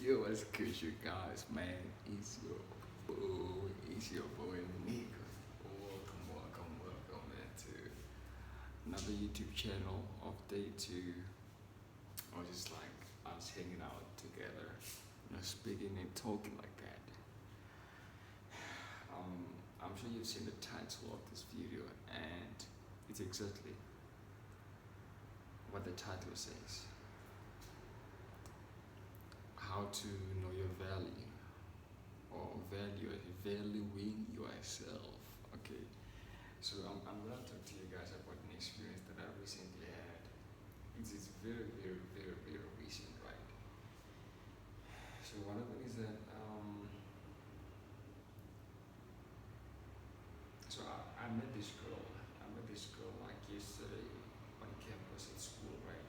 Yo, what's good, you guys, man? It's your boy Nico. Welcome, man, to another YouTube channel update to, or just like us hanging out together, speaking and talking like that. I'm sure you've seen the title of this video, and it's exactly what the title says: how to know your value, or valuing yourself. Okay, so I'm gonna talk to you guys about an experience that I recently had. It's very recent, right? So one of them is that I met this girl. Like yesterday on campus at school, right?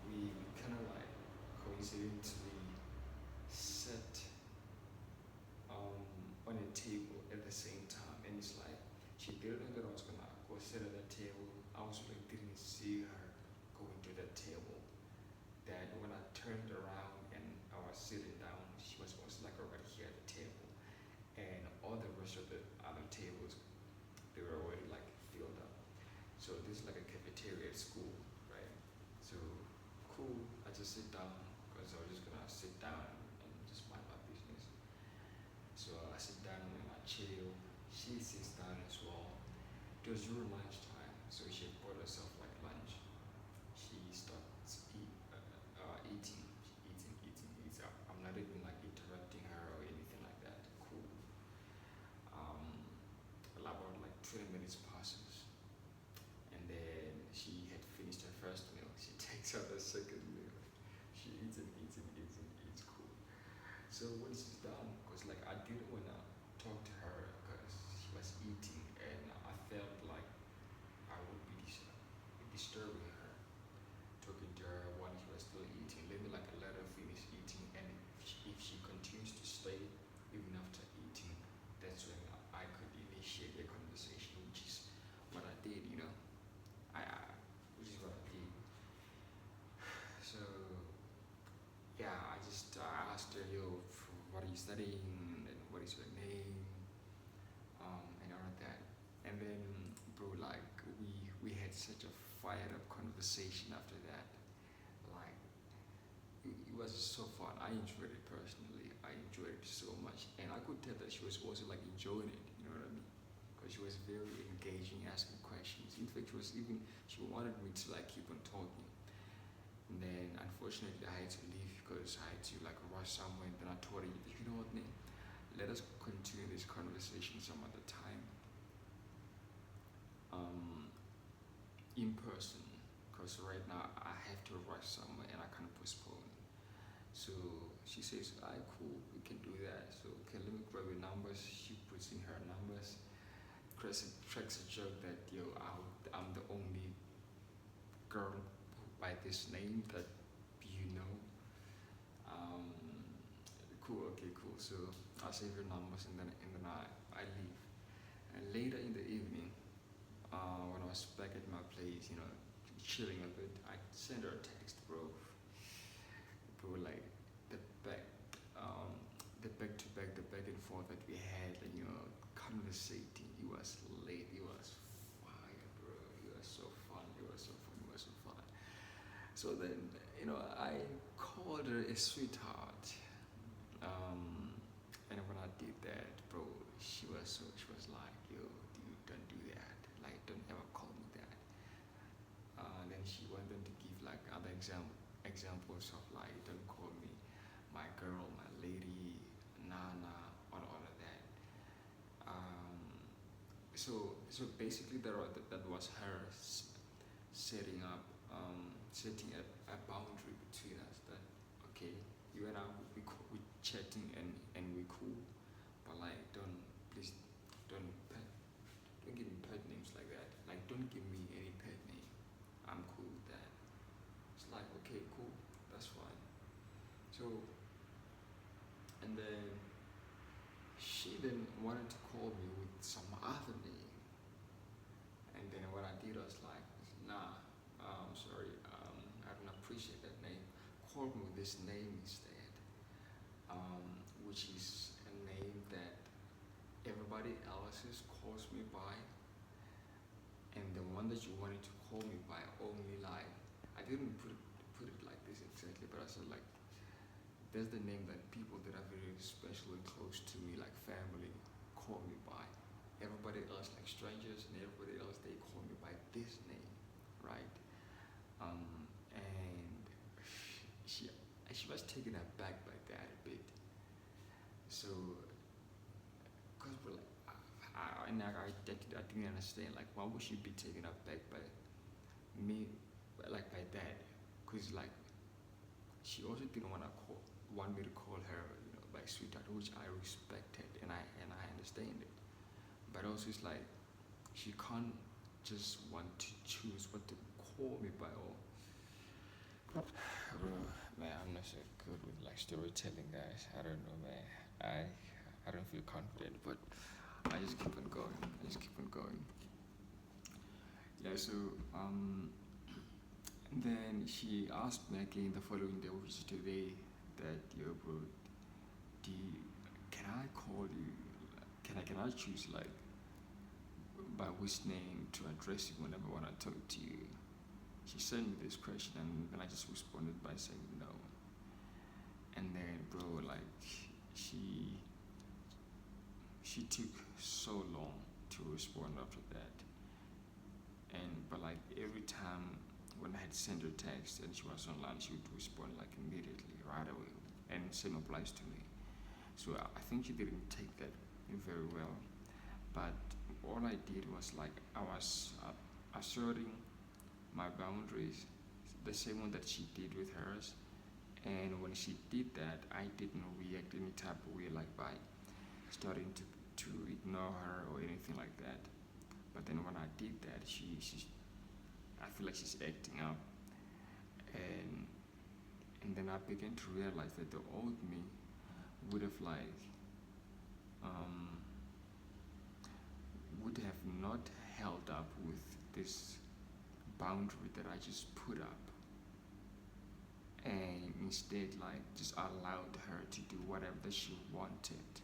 We kind of like coincidentally sat on a table at the same time, and it's like she didn't know that I was gonna go sit at that table. I was like didn't see her going to that table. That when I turned around and I was sitting down, she was like already here at the table, and all the rest of the other tables, they were already like filled up. So this is like a cafeteria at school, right? So cool. I just sit down because I was just gonna sit down and just mind my business. So I sit down and I chill. She sits down as well. It was during lunchtime, so she bought herself like lunch. She starts eating. Eats up. I'm not even like interrupting her or anything like that. Cool. Um, about like 20 minutes passes, and then she had finished her first meal. She takes out her second meal. She eats. Cool. So when she's done, cause like I didn't wanna talk to her because she was eating, and I felt like I would be disturbing her, talking to her while she was still eating. Let me like let her finish eating, and if she continues to stay even after eating, that's when I could initiate a conversation, which is what I did. Which is what I did. So yeah, I just asked her, yo, what are you studying, and what is your name, and all of that. And then, bro, like we had such a fired up conversation after that. Like it was so fun. I enjoyed it personally. I enjoyed it so much, and I could tell that she was also like enjoying it. You know what I mean? Because she was very engaging, asking questions. In fact, she wanted me to like keep on talking. And then unfortunately I had to leave because I had to like rush somewhere. And then I told her, you know what, man? Let us continue this conversation some other time, in person. Because right now I have to rush somewhere and I can't postpone. So she says, "Alright, cool, we can do that. So okay, let me grab your numbers." She puts in her numbers. Cracks a joke that I'm the only girl by this name that you know. Um, cool, okay, cool. So I save your numbers, and then I leave. And later in the evening, when I was back at my place, chilling a bit, I sent her a text, bro. Bro, like the back, um, the back and forth that we had, and conversating. It was late. It was fire, bro. It was so fun. It was so fun. It was so fun. So then, I called her a sweetheart. And when I did that, bro, she was like, "Yo, dude, don't do that. Like, don't ever call me that." Then she went on to give like other examples of like, "Don't call me my girl, my lady, Nana, all of that." Um, so basically, that was her setting up, setting a boundary between us. That okay, you and I we chatting, and we cool, but like please don't pet, don't give me pet names like that. Like don't give me any pet name. I'm cool with that. It's like okay, cool, that's fine. So and then she then wanted to call me with some other name. And then what I did was like, nah, sorry, I don't appreciate that name. Call me with this name instead. which is a name that everybody else calls me by, and the one that you wanted to call me by only like I didn't put it like this exactly, but I said like there's the name that people that are very special and close to me, like family, call me by. Everybody else, like strangers and everybody else, they call me by this name, right? And she was taken aback by that a bit. So, cause we're like, I didn't understand like why would she be taken aback by me, like by that? Cause like she also didn't want me to call her, like sweetheart, which I respected and I understand it. But also it's like she can't just want to choose what to call me by all. Man, I'm not so good with like storytelling, guys. I don't know, man. I don't feel confident, but I just keep on going. Yeah. So then she asked me again the following day, which is today, that yo, bro, can I call you? Can I choose like by which name to address you whenever I want to talk to you? She sent me this question, and then I just responded by saying no. And then, bro, like she took so long to respond after that. But like every time when I had sent her text and she was online, she would respond like immediately, right away. And same applies to me. So I think she didn't take that very well. But all I did was like I was asserting my boundaries, the same one that she did with hers. And when she did that, I didn't react any type of way, like by starting to ignore her or anything like that. But then when I did that, I feel like she's acting up, and then I began to realize that the old me would have like would have not held up with this boundary that I just put up, and instead like just allowed her to do whatever that she wanted.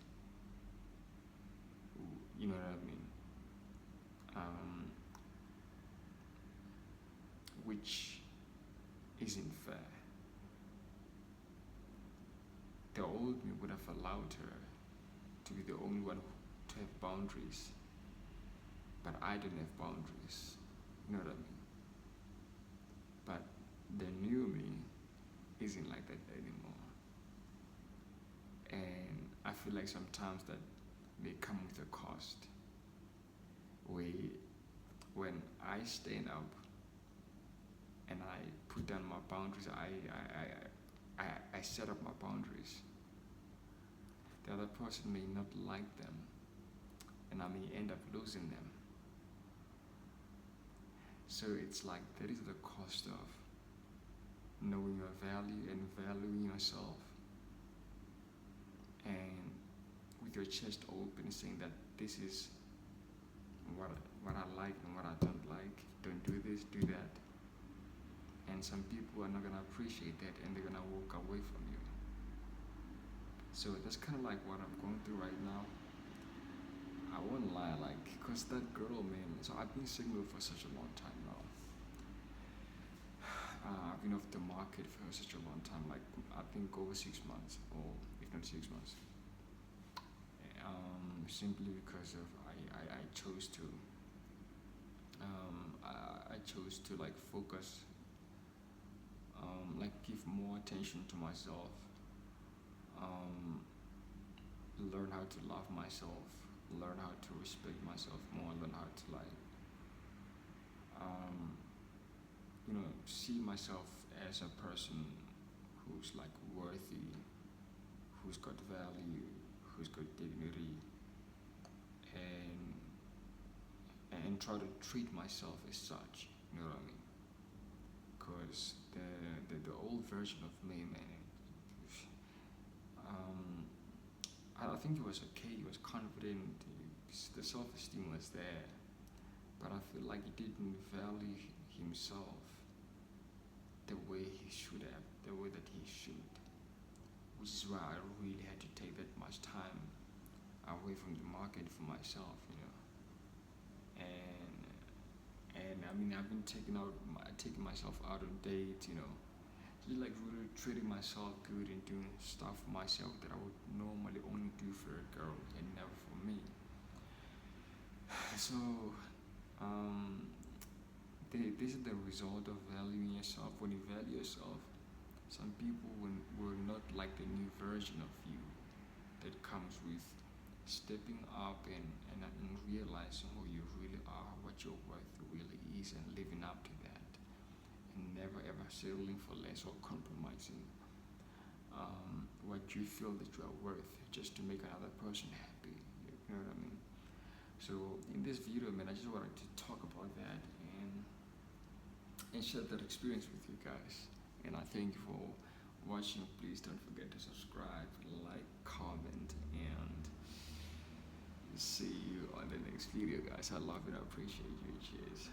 You know what I mean? Which isn't fair. The old me would have allowed her to be the only one to have boundaries, but I didn't have boundaries. You know what I mean? But the new me isn't like that anymore. And I feel like sometimes that may come with a cost. When I stand up and I put down my boundaries, I set up my boundaries. The other person may not like them, and I may end up losing them. So it's like that is the cost of knowing your value and valuing yourself, and with your chest open, saying that this is what I like and what I don't like. Don't do this, do that. And some people are not gonna appreciate that, and they're gonna walk away from you. So that's kind of like what I'm going through right now. I won't lie, like, cause that girl, man. So I've been single for such a long time now. I've been off the market for such a long time, like I think over 6 months, or if not 6 months. Simply because of I chose to I chose to like focus, like give more attention to myself, learn how to love myself, learn how to respect myself more, learn how to like see myself as a person who's like worthy, who's got value, who's got dignity, and try to treat myself as such. You know what I mean? Because the old version of me, man, I think it was okay. He was confident. The self-esteem was there, but I feel like he didn't value himself the way he should have, the way that he should. which is why I really had to take that much time away from the market for myself, and I mean I've been taking myself out on dates, just like really treating myself good and doing stuff for myself that I would normally only do for a girl and never for me. So um, this is the result of valuing yourself. When you value yourself, some people will not like the new version of you that comes with stepping up and realizing who you really are, what your worth really is, and living up to that, and never ever settling for less or compromising what you feel that you are worth just to make another person happy. You know what I mean? So in this video, man, I just wanted to talk about that and share that experience with you guys. And I thank you for watching. Please don't forget to subscribe, like, comment, and see you on the next video, guys. I love it. I appreciate you. Cheers.